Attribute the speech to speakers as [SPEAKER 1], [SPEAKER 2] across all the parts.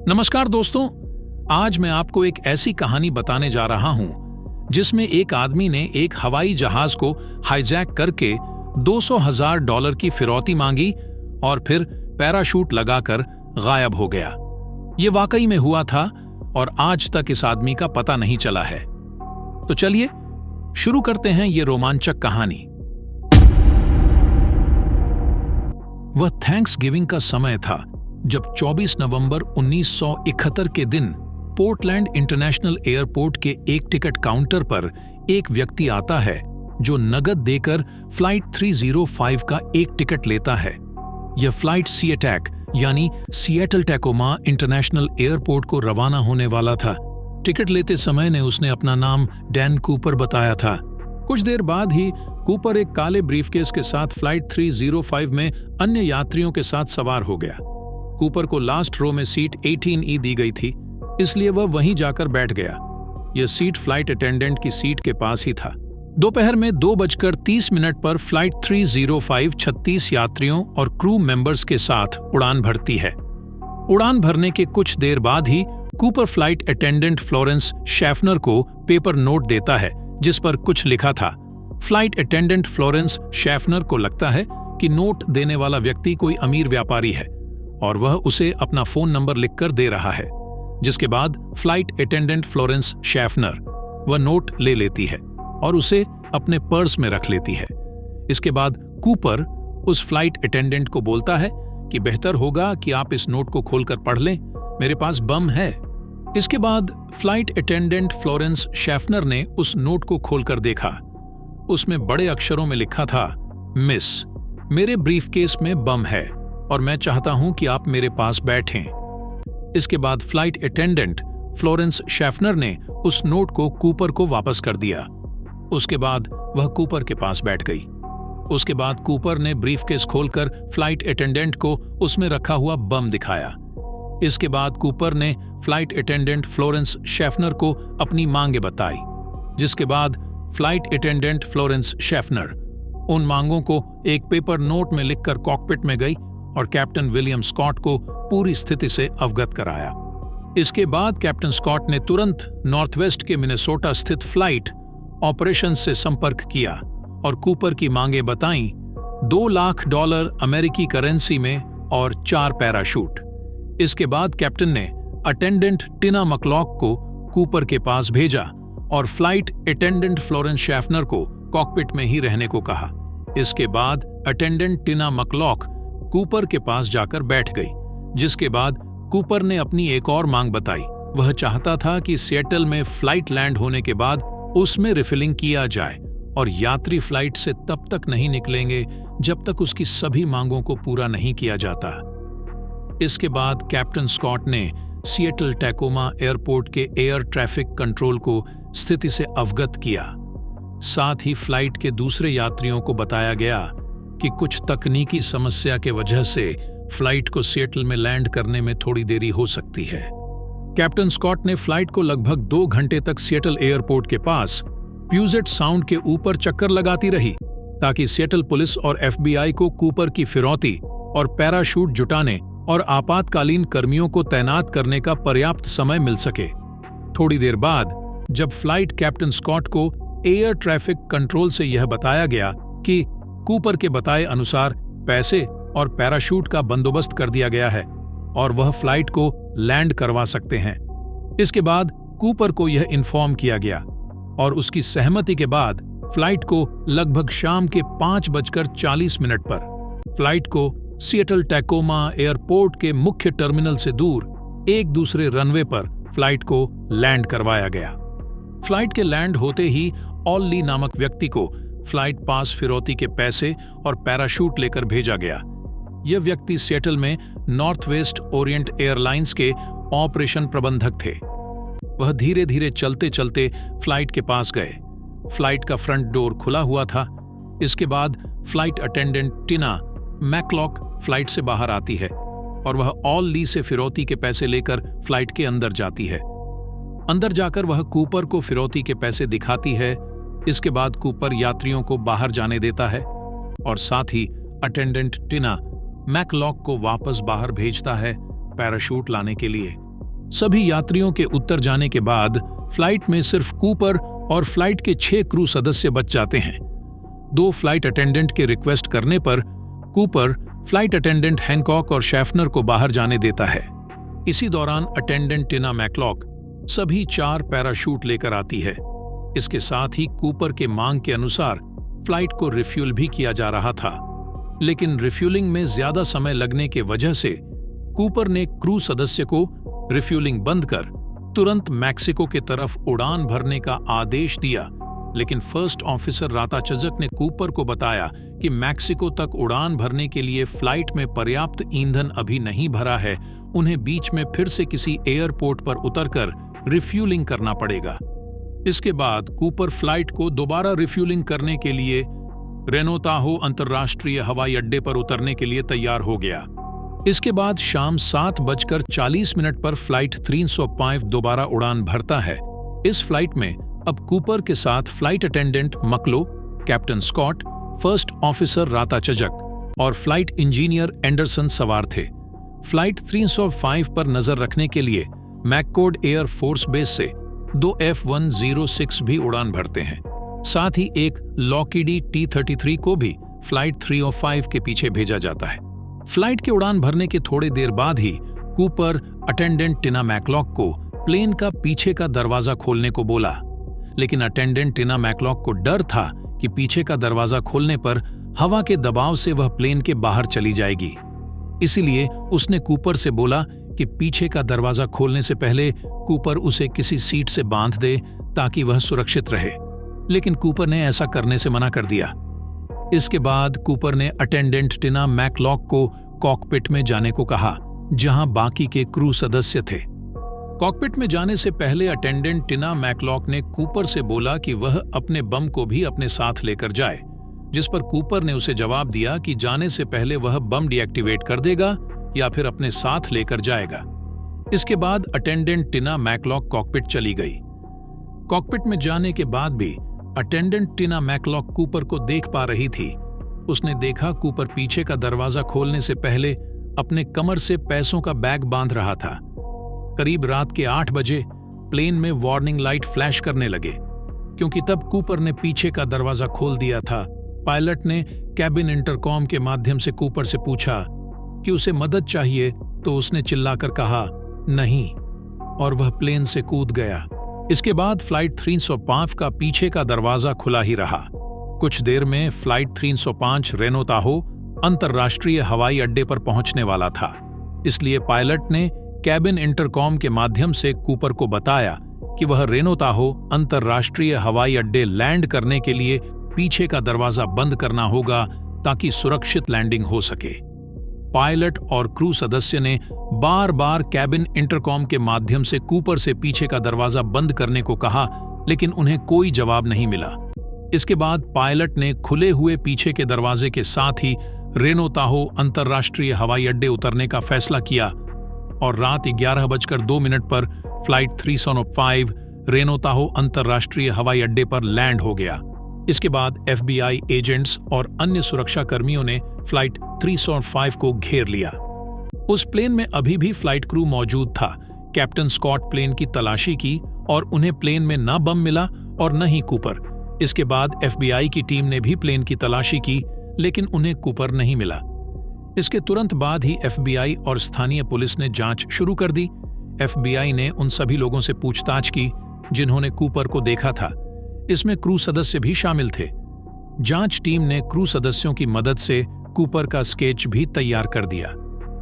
[SPEAKER 1] नमस्कार दोस्तों, आज मैं आपको एक ऐसी कहानी बताने जा रहा हूं जिसमें एक आदमी ने एक हवाई जहाज को हाईजैक करके $200,000 की फिरौती मांगी और फिर पैराशूट लगाकर गायब हो गया। ये वाकई में हुआ था और आज तक इस आदमी का पता नहीं चला है। तो चलिए शुरू करते हैं ये रोमांचक कहानी। वह थैंक्सगिविंग का समय था जब 24 नवंबर 1971 के दिन पोर्टलैंड इंटरनेशनल एयरपोर्ट के एक टिकट काउंटर पर एक व्यक्ति आता है जो नगद देकर फ्लाइट 305 का एक टिकट लेता है। यह फ्लाइट सीएटैक यानी सिएटल टैकोमा इंटरनेशनल एयरपोर्ट को रवाना होने वाला था। टिकट लेते समय ने उसने अपना नाम डैन कूपर बताया था। कुछ देर बाद ही कूपर एक काले ब्रीफकेस के साथ फ्लाइट 305 में अन्य यात्रियों के साथ सवार हो गया। कूपर को लास्ट रो में सीट 18E दी गई थी, इसलिए वह वहीं जाकर बैठ गया। यह सीट फ्लाइट अटेंडेंट की सीट के पास ही था। दोपहर में 2:30 पर फ्लाइट 305 36 यात्रियों और क्रू मेंबर्स के साथ उड़ान भरती है। उड़ान भरने के कुछ देर बाद ही कूपर फ्लाइट अटेंडेंट फ्लोरेंस शेफनर को पेपर नोट देता है जिस पर कुछ लिखा था। फ्लाइट अटेंडेंट फ्लोरेंस शेफनर को लगता है कि नोट देने वाला व्यक्ति कोई अमीर व्यापारी है और वह उसे अपना फोन नंबर लिखकर दे रहा है, जिसके बाद फ्लाइट अटेंडेंट फ्लोरेंस शेफनर वह नोट ले लेती है और उसे अपने पर्स में रख लेती है। इसके बाद कूपर उस फ्लाइट अटेंडेंट को बोलता है कि बेहतर होगा कि आप इस नोट को खोलकर पढ़ लें, मेरे पास बम है। इसके बाद फ्लाइट अटेंडेंट फ्लोरेंस शेफनर ने उस नोट को खोलकर देखा। उसमें बड़े अक्षरों में लिखा था, मिस, मेरे ब्रीफकेस में बम है और मैं चाहता हूं कि आप मेरे पास बैठें। इसके बाद फ्लाइट अटेंडेंट फ्लोरेंस शेफनर ने उस नोट को कूपर को वापस कर दिया। उसके बाद वह कूपर के पास बैठ गई। उसके बाद कूपर ने ब्रीफकेस खोलकर फ्लाइट अटेंडेंट को उसमें रखा हुआ बम दिखाया। इसके बाद कूपर ने फ्लाइट अटेंडेंट फ्लोरेंस शेफनर को अपनी मांगें बताई, जिसके बाद फ्लाइट अटेंडेंट फ्लोरेंस शेफनर उन मांगों को एक पेपर नोट में लिखकर कॉकपिट में गई और कैप्टन विलियम स्कॉट को पूरी स्थिति से अवगत कराया। इसके बाद कैप्टन स्कॉट ने तुरंत नॉर्थवेस्ट के मिनेसोटा स्थित फ्लाइट ऑपरेशंस से संपर्क किया और कूपर की मांगें बताईं, $2 लाख अमेरिकी करेंसी में और 4 पैराशूट। इसके बाद कैप्टन ने अटेंडेंट टिना मकलॉक को कूपर के पास भेजा और फ्लाइट अटेंडेंट फ्लोरेंस शेफनर को कॉकपिट में ही रहने को कहा। इसके बाद अटेंडेंट टिना मकलॉक कूपर के पास जाकर बैठ गई, जिसके बाद कूपर ने अपनी एक और मांग बताई। वह चाहता था कि सिएटल में फ्लाइट लैंड होने के बाद उसमें रिफिलिंग किया जाए और यात्री फ्लाइट से तब तक नहीं निकलेंगे जब तक उसकी सभी मांगों को पूरा नहीं किया जाता। इसके बाद कैप्टन स्कॉट ने सिएटल टैकोमा एयरपोर्ट के एयर ट्रैफिक कंट्रोल को स्थिति से अवगत किया। साथ ही फ्लाइट के दूसरे यात्रियों को बताया गया कि कुछ तकनीकी समस्या के वजह से फ्लाइट को सिएटल में लैंड करने में थोड़ी देरी हो सकती है। कैप्टन स्कॉट ने फ्लाइट को लगभग 2 घंटे तक सिएटल एयरपोर्ट के पास प्यूजेट साउंड के ऊपर चक्कर लगाती रही ताकि सिएटल पुलिस और FBI को कूपर की फिरौती और पैराशूट जुटाने और आपातकालीन कर्मियों को तैनात करने का पर्याप्त समय मिल सके। थोड़ी देर बाद जब फ्लाइट कैप्टन स्कॉट को एयर ट्रैफिक कंट्रोल से यह बताया गया कि कूपर के बताए अनुसार पैसे और पैराशूट का बंदोबस्त कर दिया गया है और वह फ्लाइट को लैंड करवा सकते हैं। इसके बाद कूपर को यह इन्फॉर्म किया गया और उसकी सहमति के बाद फ्लाइट को लगभग शाम के 5:40 पर फ्लाइट को सिएटल टैकोमा एयरपोर्ट के मुख्य टर्मिनल से दूर एक दूसरे रनवे पर फ्लाइट को लैंड करवाया गया। फ्लाइट के लैंड होते ही ऑल्ली नामक व्यक्ति को फ्लाइट पास फिरौती के पैसे और पैराशूट लेकर भेजा गया। यह व्यक्ति सिएटल में नॉर्थवेस्ट ओरिएंट एयरलाइंस के ऑपरेशन प्रबंधक थे। वह धीरे धीरे चलते चलते फ्लाइट के पास गए। फ्लाइट का फ्रंट डोर खुला हुआ था। इसके बाद फ्लाइट अटेंडेंट टिना मैकलॉक फ्लाइट से बाहर आती है और वह ऑल्ली से फिरौती के पैसे लेकर फ्लाइट के अंदर जाती है। अंदर जाकर वह कूपर को फिरौती के पैसे दिखाती है। इसके बाद कूपर यात्रियों को बाहर जाने देता है और साथ ही अटेंडेंट टिना मैकलॉक को वापस बाहर भेजता है पैराशूट लाने के लिए। सभी यात्रियों के उतर जाने के बाद फ्लाइट में सिर्फ कूपर और फ्लाइट के 6 क्रू सदस्य बच जाते हैं। 2 फ्लाइट अटेंडेंट के रिक्वेस्ट करने पर कूपर फ्लाइट अटेंडेंट हैनकॉक और शेफनर को बाहर जाने देता है। इसी दौरान अटेंडेंट टिना मैकलॉक सभी 4 पैराशूट लेकर आती है। इसके साथ ही कूपर के मांग के अनुसार फ्लाइट को रिफ्यूल भी किया जा रहा था, लेकिन रिफ्यूलिंग में ज्यादा समय लगने के वजह से कूपर ने क्रू सदस्य को रिफ्यूलिंग बंद कर तुरंत मैक्सिको की तरफ उड़ान भरने का आदेश दिया। लेकिन फर्स्ट ऑफिसर राताचजक ने कूपर को बताया कि मैक्सिको तक उड़ान भरने के लिए फ्लाइट में पर्याप्त ईंधन अभी नहीं भरा है, उन्हें बीच में फिर से किसी एयरपोर्ट पर उतरकर रिफ्यूलिंग करना पड़ेगा। इसके बाद कूपर फ्लाइट को दोबारा रिफ्यूलिंग करने के लिए रेनो ताहो अंतर्राष्ट्रीय हवाई अड्डे पर उतरने के लिए तैयार हो गया। इसके बाद शाम 7:40 पर फ्लाइट 305 दोबारा उड़ान भरता है। इस फ्लाइट में अब कूपर के साथ flight attendant Mucklow, captain Scott, first officer Rataczak और फ्लाइट इंजीनियर एंडरसन सवार थे। फ्लाइट 305 पर नजर रखने के लिए मैककॉर्ड एयर फोर्स बेस से 2 F-106 भी उड़ान भरते हैं। साथ ही एक लॉकहीड T-33 को भी फ्लाइट 305 के पीछे भेजा जाता है। फ्लाइट के उड़ान भरने के थोड़ी देर बाद ही कूपर अटेंडेंट टिना मैकलॉक को प्लेन का पीछे का दरवाजा खोलने को बोला, लेकिन अटेंडेंट टिना मैकलॉक को डर था कि पीछे का दरवाजा खोलने पर हवा के दबाव से वह प्लेन के बाहर चली जाएगी। इसीलिए उसने कूपर से बोला कि पीछे का दरवाजा खोलने से पहले कूपर उसे किसी सीट से बांध दे ताकि वह सुरक्षित रहे, लेकिन कूपर ने ऐसा करने से मना कर दिया। इसके बाद कूपर ने अटेंडेंट टिना मैकलॉक को कॉकपिट में जाने को कहा, जहां बाकी के क्रू सदस्य थे। कॉकपिट में जाने से पहले अटेंडेंट टिना मैकलॉक ने कूपर से बोला कि वह अपने बम को भी अपने साथ लेकर जाए, जिस पर कूपर ने उसे जवाब दिया कि जाने से पहले वह बम डीएक्टिवेट कर देगा या फिर अपने साथ लेकर जाएगा। इसके बाद अटेंडेंट टिना मैकलॉक कॉकपिट चली गई। कॉकपिट में जाने के बाद भी अटेंडेंट टिना मैकलॉक कूपर को देख पा रही थी। उसने देखा कूपर पीछे का दरवाजा खोलने से पहले अपने कमर से पैसों का बैग बांध रहा था। करीब रात के 8 बजे प्लेन में वार्निंग लाइट फ्लैश करने लगे, क्योंकि तब कूपर ने पीछे का दरवाजा खोल दिया था। पायलट ने कैबिन इंटरकॉम के माध्यम से कूपर से पूछा कि उसे मदद चाहिए, तो उसने चिल्लाकर कहा नहीं, और वह प्लेन से कूद गया। इसके बाद फ्लाइट 305 का पीछे का दरवाजा खुला ही रहा। कुछ देर में फ्लाइट 305 रेनो ताहो अंतर्राष्ट्रीय हवाई अड्डे पर पहुंचने वाला था। इसलिए पायलट ने कैबिन इंटरकॉम के माध्यम से कूपर को बताया कि वह रेनो ताहो अंतर्राष्ट्रीय हवाई अड्डे लैंड करने के लिए पीछे का दरवाजा बंद करना होगा ताकि सुरक्षित लैंडिंग हो सके। पायलट और क्रू सदस्य ने बार बार कैबिन इंटरकॉम के माध्यम से कूपर से पीछे का दरवाजा बंद करने को कहा, लेकिन उन्हें कोई जवाब नहीं मिला। इसके बाद पायलट ने खुले हुए पीछे के दरवाजे के साथ ही रेनो ताहो अंतर्राष्ट्रीय हवाई अड्डे उतरने का फैसला किया और रात 11:02 पर फ्लाइट 305 रेनो ताहो अंतर्राष्ट्रीय हवाई अड्डे पर लैंड हो गया। इसके बाद FBI एजेंट्स और अन्य सुरक्षा कर्मियों ने फ्लाइट 305 को घेर लिया। उस प्लेन में अभी भी फ्लाइट क्रू मौजूद था। कैप्टन स्कॉट प्लेन की तलाशी की और उन्हें प्लेन में न बम मिला और न ही कूपर। इसके बाद FBI की टीम ने भी प्लेन की तलाशी की, लेकिन उन्हें कूपर नहीं मिला। इसके तुरंत बाद ही FBI और स्थानीय पुलिस ने जांच शुरू कर दी। FBI ने उन सभी लोगों से पूछताछ की जिन्होंने कूपर को देखा था। इसमें क्रू सदस्य भी शामिल थे। जांच टीम ने क्रू सदस्यों की मदद से कूपर का स्केच भी तैयार कर दिया।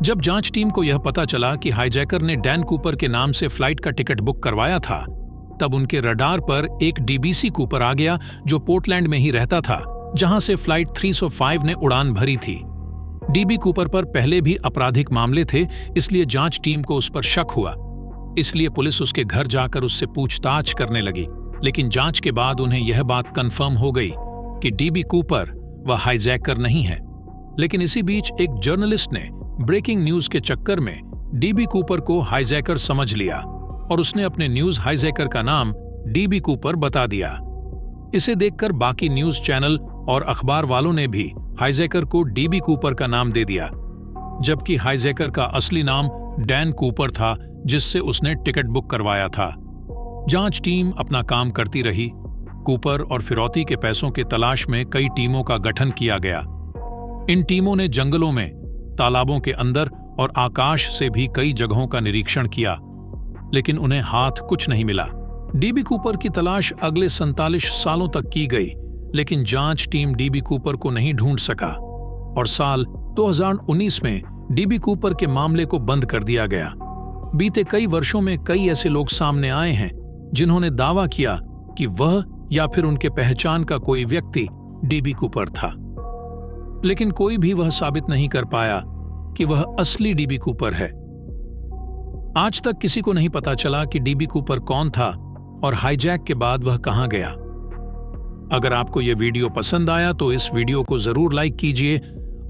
[SPEAKER 1] जब जांच टीम को यह पता चला कि हाईजैकर ने डैन कूपर के नाम से फ्लाइट का टिकट बुक करवाया था, तब उनके रडार पर एक DBC कूपर आ गया जो पोर्टलैंड में ही रहता था, जहां से फ्लाइट 305 ने उड़ान भरी थी। DB कूपर पर पहले भी आपराधिक मामले थे, इसलिए जांच टीम को उस पर शक हुआ। इसलिए पुलिस उसके घर जाकर उससे पूछताछ करने लगी, लेकिन जांच के बाद उन्हें यह बात कंफर्म हो गई कि DB कूपर वह हाईजैकर नहीं है। लेकिन इसी बीच एक जर्नलिस्ट ने ब्रेकिंग न्यूज के चक्कर में DB कूपर को हाईजैकर समझ लिया और उसने अपने न्यूज हाईजैकर का नाम DB कूपर बता दिया। इसे देखकर बाकी न्यूज चैनल और अखबार वालों ने भी हाईजैकर को DB कूपर का नाम दे दिया, जबकि हाईजैकर का असली नाम डैन कूपर था जिससे उसने टिकट बुक करवाया था। जांच टीम अपना काम करती रही। कूपर और फिरौती के पैसों की तलाश में कई टीमों का गठन किया गया। इन टीमों ने जंगलों में, तालाबों के अंदर और आकाश से भी कई जगहों का निरीक्षण किया, लेकिन उन्हें हाथ कुछ नहीं मिला। डीबी कूपर की तलाश अगले 47 सालों तक की गई, लेकिन जांच टीम डीबी कूपर को नहीं ढूंढ सका और साल 2019 में डीबी कूपर के मामले को बंद कर दिया गया। बीते कई वर्षों में कई ऐसे लोग सामने आए हैं जिन्होंने दावा किया कि वह या फिर उनके पहचान का कोई व्यक्ति डीबी कूपर था, लेकिन कोई भी वह साबित नहीं कर पाया कि वह असली डीबी कूपर है। आज तक किसी को नहीं पता चला कि डीबी कूपर कौन था और हाईजैक के बाद वह कहां गया। अगर आपको यह वीडियो पसंद आया तो इस वीडियो को जरूर लाइक कीजिए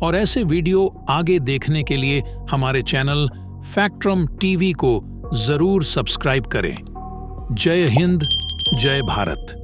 [SPEAKER 1] और ऐसे वीडियो आगे देखने के लिए हमारे चैनल फैक्ट्रम टीवी को जरूर सब्सक्राइब करें। जय हिंद, जय भारत।